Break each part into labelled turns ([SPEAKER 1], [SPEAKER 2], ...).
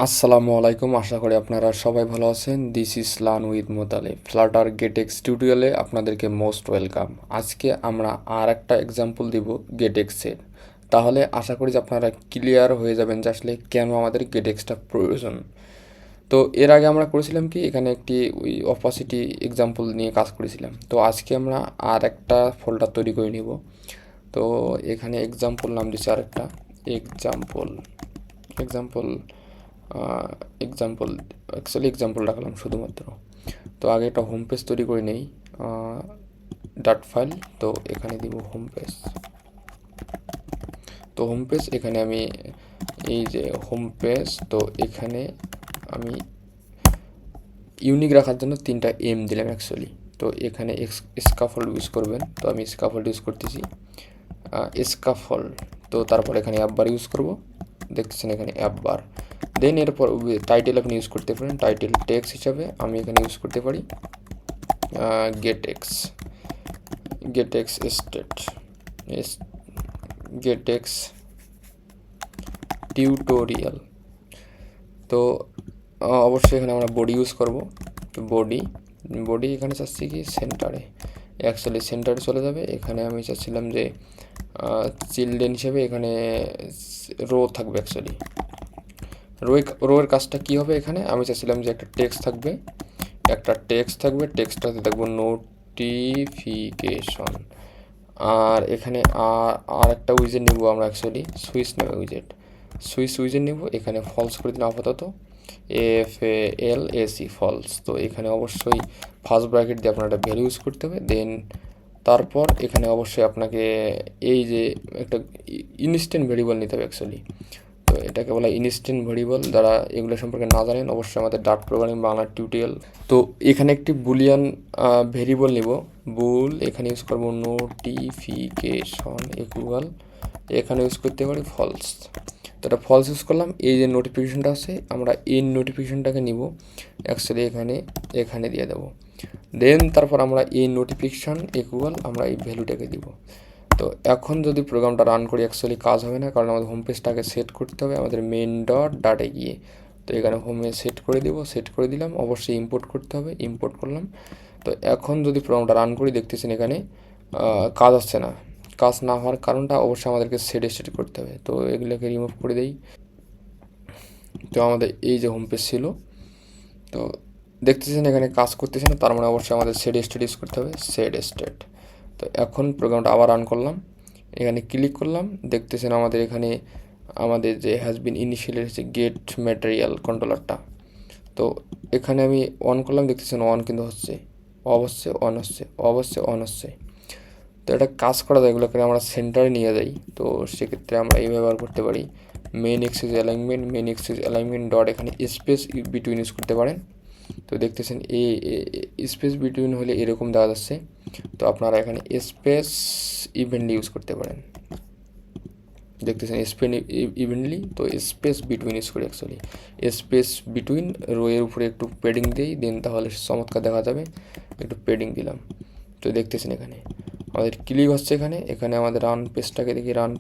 [SPEAKER 1] আসসালামু আলাইকুম, আশা করি আপনারা সবাই ভালো আছেন। This is learn with Motaleb Flutter GetX টিউটোরিয়ালে আপনাদেরকে মোস্ট ওয়েলকাম। আজকে আমরা আর একটা এক্সাম্পল দিব গেটেক্সের। তাহলে আশা করি যে আপনারা ক্লিয়ার হয়ে যাবেন যে আসলে কেন আমাদের গেটেক্সটা প্রয়োজন। তো এর আগে আমরা করেছিলাম কি, এখানে একটি ওই অপাসিটি এক্সাম্পল নিয়ে কাজ করেছিলাম। তো আজকে আমরা আর একটা ফোল্ডার তৈরি করে নিব। তো এখানে এক্সাম্পল নাম দিচ্ছি আরেকটা example example example actually example রাখলাম শুধুমাত্র। তো আগে একটা হোম পেজ তৈরি করে নেই, ডট ফাইল। তো এখানে দিব হোম পেজ। তো হোম পেজ এখানে আমি এই যে হোম পেজ, তো এখানে আমি ইউনিক রাখার জন্য 3টা এম দিলাম অ্যাকচুয়ালি। তো এখানে স্কাফোল্ড ইউজ করবেন, তো আমি স্কাফোল্ড ইউজ করতেছি স্কাফোল্ড। তো তারপর এখানে অ্যাপ বার ইউজ করব, দেখতেছেন এখানে অ্যাপ বার। দেন এরপর টাইটেল আপনি ইউজ করতে পারেন, টাইটেল টেক্সট হিসাবে আমি এখানে ইউজ করতে পারি গেটেক্স স্টেট গেটেক্স টিউটোরিয়াল। তো অবশ্যই এখানে আমরা বডি ইউজ করব। তো বডি এখানে চাচ্ছি কি সেন্টারে, অ্যাকচুয়ালি সেন্টারে চলে যাবে। এখানে আমি চাচ্ছিলাম যে চিলড্রেন হিসেবে এখানে রো থাকবে। অ্যাকচুয়ালি রোয়ের কাজটা কি হবে, এখানে আমি চাচ্ছিলাম যে একটা টেক্সট থাকবে, টেক্সটটাতে দেখবো নোটিফিকেশন। আর এখানে আর একটা উইজেট নিব আমরা, অ্যাকচুয়ালি সুইচ নেবে উইজেট নিব। এখানে ফলস করে দিলাম আপাতত, FALSE ফলস। তো এখানে অবশ্যই ফার্স্ট ব্র্যাকেট দিয়ে আপনার একটা ভ্যালু ইউজ করতে হবে। দেন তারপর এখানে অবশ্যই আপনাকে এই যে একটা ইনস্ট্যান্ট ভেরিয়েবল নিতে হবে অ্যাকচুয়ালি। তো এটাকে বলা ইনস্ট্যান্ট ভেরিয়েবল। যারা এগুলো সম্পর্কে না জানেন অবশ্যই আমাদের ডাট প্রোগ্রামিং বাংলা টিউটোরিয়াল। তো এখানে একটি বুলিয়ান ভেরিয়েবল নিব, বুল। এখানে ইউজ করব নোটিফিকেশন ইকুয়াল, এখানে ইউজ করতে পারি ফলস। তো এটা ফলস ইউজ করলাম। এই যে নোটিফিকেশনটা আছে, আমরা এই নোটিফিকেশনটাকে নিব অ্যাকচুয়ালি এখানে দিয়ে দেবো। দেন তারপর আমরা এই নোটিফিকেশন ইকুয়াল আমরা এই ভ্যালুটাকে দিব। তো এখন যদি প্রোগ্রামটা রান করি অ্যাকচুয়ালি কাজ হবে না, কারণ আমাদের হোম পেজটাকে সেট করতে হবে আমাদের মেইন ডট ডাটে গিয়ে। তো এখানে হোমে সেট করে দিলাম। অবশ্যই ইম্পোর্ট করতে হবে, ইম্পোর্ট করলাম। তো এখন যদি প্রোগ্রামটা রান করি, দেখতেছেন এখানে কাজ আসছে না। কাজ না হওয়ার কারণটা অবশ্যই আমাদেরকে সেট করতে হবে। তো এগুলোকে রিমুভ করে দেই। তো আমাদের এই যে হোম পেজ ছিল, তো দেখতেছেন এখানে কাজ করতেছে না, তার মানে অবশ্যই আমাদের সেট ইউজ করতে হবে, সেট। তো এখন প্রোগ্রামটা আবার রান করলাম, এখানে ক্লিক করলাম, দেখতেছেন আমাদের এখানে আমাদের যে হ্যাজ বিন ইনিশিয়ালি হচ্ছে গেট ম্যাটেরিয়াল কন্ট্রোলারটা। তো এখানে আমি অন করলাম, দেখতেছেন অন কিন্তু হচ্ছে, অবশ্যই অন হচ্ছে। তো এটা কাজ করা যায়, এগুলোকে আমরা সেন্টারে নিয়ে যাই। তো সেক্ষেত্রে আমরা এই ব্যবহার করতে পারি মেন এক্সিস অ্যালাইনমেন্ট ডট, এখানে স্পেস বিটুইন ইউজ করতে পারেন। তো দেখতেছেন এই স্পেস বিটুইন হলে এরকম দেওয়া যাচ্ছে। তো আপনারা এখানে স্পেস ইভেন্টলি ইউজ করতে পারেন, দেখতেছেন স্পেস ইভেন্টলি। তো স্পেস বিটুইন ইউজ করি অ্যাকচুয়ালি, স্পেস বিটুইন রোয়ের উপরে একটু পেডিং দিই, দেন তাহলে চমৎকার দেখা যাবে। একটু পেডিং দিলাম। তো দেখতেছেন এখানে আমাদের ক্লিক হচ্ছে। এখানে আমাদের রান পেজটাকে দেখি, রান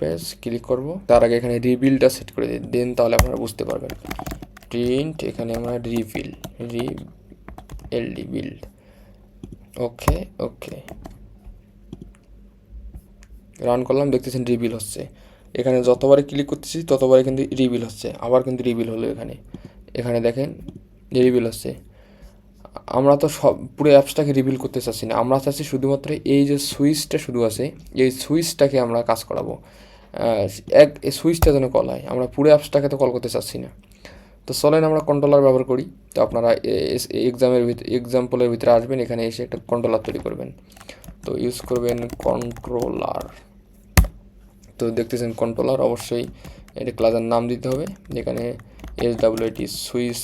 [SPEAKER 1] পেজ ক্লিক করব। তার আগে এখানে রিবিলটা সেট করে দিই, দেন তাহলে আপনারা বুঝতে পারবেন। প্রিন্ট, এখানে আমরা বিল্ড। ওকে রান করলাম, দেখতেছেন রিবিল হচ্ছে। এখানে যতবারে ক্লিক করতেছি ততবারে কিন্তু রিবিল হচ্ছে, আবার কিন্তু রিবিল হলো। এখানে দেখেন রিবিল হচ্ছে। আমরা তো সব পুরো অ্যাপসটাকে রিবিল করতে চাচ্ছি না, আমরা চাচ্ছি শুধুমাত্র এই যে সুইচটা শুধু আছে, এই সুইচটাকে আমরা কাজ করাবো। সুইচটা যেন কল হয়, আমরা পুরো অ্যাপসটাকে তো কল করতে চাচ্ছি না। তো চলেন আমরা কন্ট্রোলার ব্যবহার করি। তো আপনারা এক্সাম্পলের ভিতরে আসবেন, এখানে এসে একটা কন্ট্রোলার তৈরি করবেন। তো ইউজ করবেন কন্ট্রোলার। তো দেখতেছেন কন্ট্রোলার, অবশ্যই এটা ক্লাসের নাম দিতে হবে। এখানে SWIT সুইচ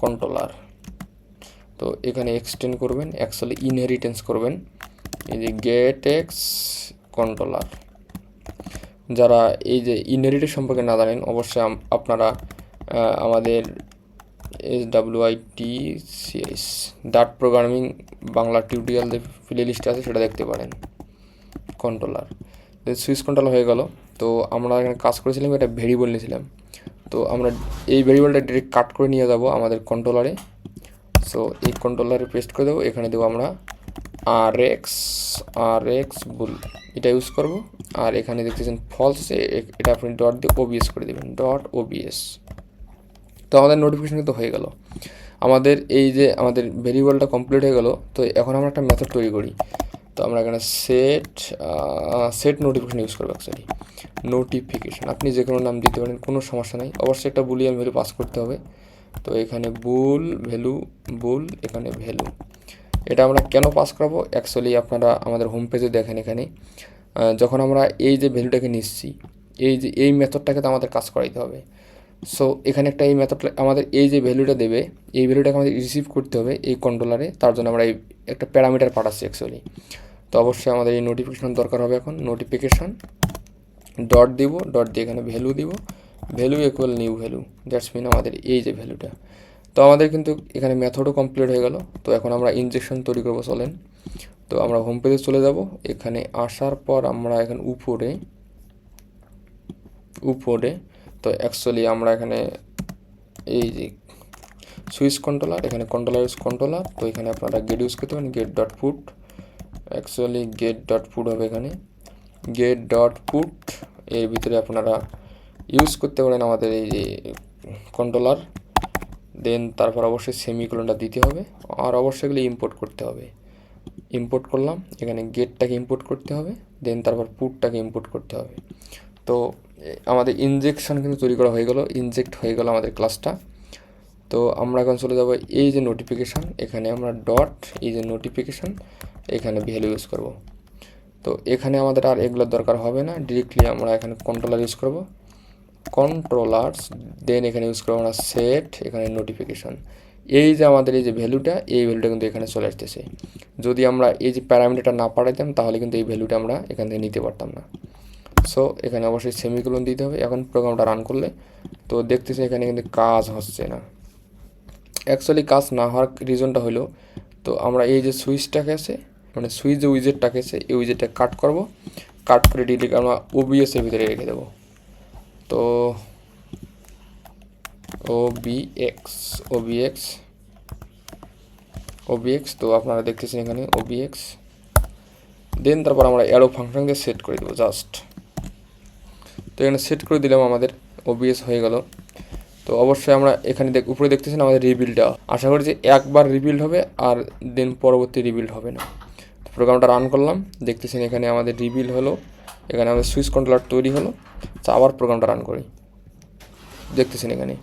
[SPEAKER 1] কন্ট্রোলার। তো এখানে এক্সটেন্ড করবেন, অ্যাকচুয়ালি ইনহেরিটেন্স করবেন এই যে গেটেক্স কন্ট্রোলার। যারা এই যে ইনহেরিটেন্স সম্পর্কে না জানেন অবশ্যই আপনারা আমাদের SWITCS ডাট প্রোগ্রামিং বাংলা টিউটোরিয়াল যে প্লে লিস্টে আছে সেটা দেখতে পারেন। কন্ট্রোলার সুইচ কন্ট্রোলার হয়ে গেল। তো আমরা এখানে কাজ করেছিলাম, এটা ভেরিয়েবল নিয়েছিলাম। তো আমরা এই ভেরিয়েবলটা ডিরেক্ট কাট করে নিয়ে যাব আমাদের কন্ট্রোলারে। সো এই কন্ট্রোলারে পেস্ট করে দেবো, এখানে দেবো আমরা আর এক্স বুল, এটা ইউজ করব। আর এখানে দেখতেছেন ফলসে, এটা আপনি ডট দিয়ে ওবিএস করে দেবেন, ডট ওবিএস। তো আমাদের নোটিফিকেশন কিন্তু হয়ে গেল, আমাদের এই যে আমাদের ভেরিয়েবলটা কমপ্লিট হয়ে গেল। তো এখন আমরা একটা মেথড তৈরি করি। তো আমরা এখানে সেট নোটিফিকেশন ইউজ করবো। অ্যাকচুয়ালি নোটিফিকেশন আপনি যে কোনো নাম দিতে পারেন, কোনো সমস্যা নাই, অবশ্যই একটা বুলিয়ান ভ্যালু পাস করতে হবে। তো এখানে বুল এখানে ভ্যালু, এটা আমরা কেন পাস করাবো? অ্যাকচুয়ালি আপনারা আমাদের হোম পেজে দেখেন, এখানে যখন আমরা এই যে ভ্যালুটাকে নিচ্ছি, এই মেথডটাকে তো আমাদের কাজ করাইতে হবে। সো এখানে একটা এই মেথডটা আমাদের এই যে ভ্যালুটা দেবে, এই ভ্যালুটাকে আমাদের রিসিভ করতে হবে এই কন্ট্রোলারে, তার জন্য আমরা এই একটা প্যারামিটার পাঠাচ্ছি অ্যাকচুয়ালি। তো অবশ্যই আমাদের এই নোটিফিকেশন দরকার হবে। এখন নোটিফিকেশন ডট দিব, ডট দিয়ে এখানে ভ্যালু দিব, value equal new value, that's mean আমাদের এই যে ভ্যালুটা। তো আমাদের কিন্তু এখানে মেথডও কমপ্লিট হয়ে গেল। তো এখন আমরা ইনজেকশন তৈরি করবো, চলেন। তো আমরা হোম পেজে চলে যাব, এখানে আসার পর আমরা এখানে উপরে তো অ্যাকচুয়ালি আমরা এখানে এই যে সুইচ কন্ট্রোলার, এখানে কন্ট্রোলার। তো এখানে আপনারা গেট ইউজ করতে পারেন, get dot put. Actually get dot put হবে এখানে, গেট ডট পুট। এর ভিতরে আপনারা ইউজ করতে পারেন আমাদের এই যে কন্ট্রোলার। দেন তারপর অবশ্যই সেমিকোলনটা দিতে হবে, আর অবশ্যই এগুলো ইম্পোর্ট করতে হবে। ইম্পোর্ট করলাম, এখানে গেটটাকে ইম্পোর্ট করতে হবে, দেন তারপর পুটটাকে ইম্পোর্ট করতে হবে। তো আমাদের ইনজেকশন কিন্তু তৈরি করা হয়ে গেল, ইনজেক্ট হয়ে গেল আমাদের ক্লাসটা। তো আমরা এখন চলে যাব এই যে নোটিফিকেশান, এখানে আমরা ডট এই যে নোটিফিকেশান, এখানে ভ্যালু ইউজ করব। তো এখানে আমাদের আর এগুলোর দরকার হবে না, ডিরেক্টলি আমরা এখানে কন্ট্রোলার ইউজ করব, কন্ট্রোলার্স। দেন এখানে ইউজ করবো আমরা সেট, এখানে নোটিফিকেশান। এই যে আমাদের এই যে ভ্যালুটা, এই ভ্যালুটা কিন্তু এখানে চলে আসতেছে। যদি আমরা এই যে প্যারামিটারটা না পাঠাইতাম, তাহলে কিন্তু এই ভ্যালুটা আমরা এখান থেকে নিতে পারতাম না। সো এখানে অবশ্যই সেমিকোলন দিতে হবে। এখন প্রোগ্রামটা রান করলে তো দেখতেছি এখানে কিন্তু কাজ হচ্ছে না। অ্যাকচুয়ালি কাজ না হওয়ার রিজনটা হলো, তো আমরা এই যে সুইচটাকে আছে, মানে সুইচ যে উইজেটটাকে আছে, এই উইজেটটা কাট করব, কাট করে ডিরেক্ট আমরা ওবিএসের ভিতরে রেখে দেবো। তো ওবিএক্স তো আপনারা দেখতেছেন এখানে ওবিএক্স। দেন তারপর আমরা অ্যারো ফাংশন দিয়ে সেট করে দেবো জাস্ট। তো এখানে সেট করে দিলাম, আমাদের ওবিএস হয়ে গেল। তো অবশ্যই আমরা এখানে উপরে দেখতেছেন আমাদের রিবিল্ডটা, আশা করি যে একবার রিবিল্ড হবে আর দেন পরবর্তী রিবিল্ড হবে না। তো প্রোগ্রামটা রান করলাম, দেখতেছেন এখানে আমাদের রিবিল্ড হলো, এখানে আমাদের সুইচ কন্ট্রোলার তৈরি হলো। তো আবার প্রোগ্রামটা রান করি, দেখতেছেন এখানে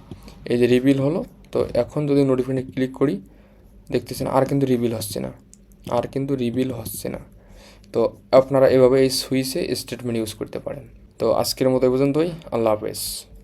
[SPEAKER 1] এই যে রিবিল হলো। তো এখন যদি নোটিফিকেশনে ক্লিক করি, দেখতেছেন আর কিন্তু রিবিল হচ্ছে না। তো আপনারা এভাবে এই সুইচে স্টেটমেন্ট ইউজ করতে পারেন। তো আজকের মতো এই পর্যন্তই, আল্লাহ হাফেজ।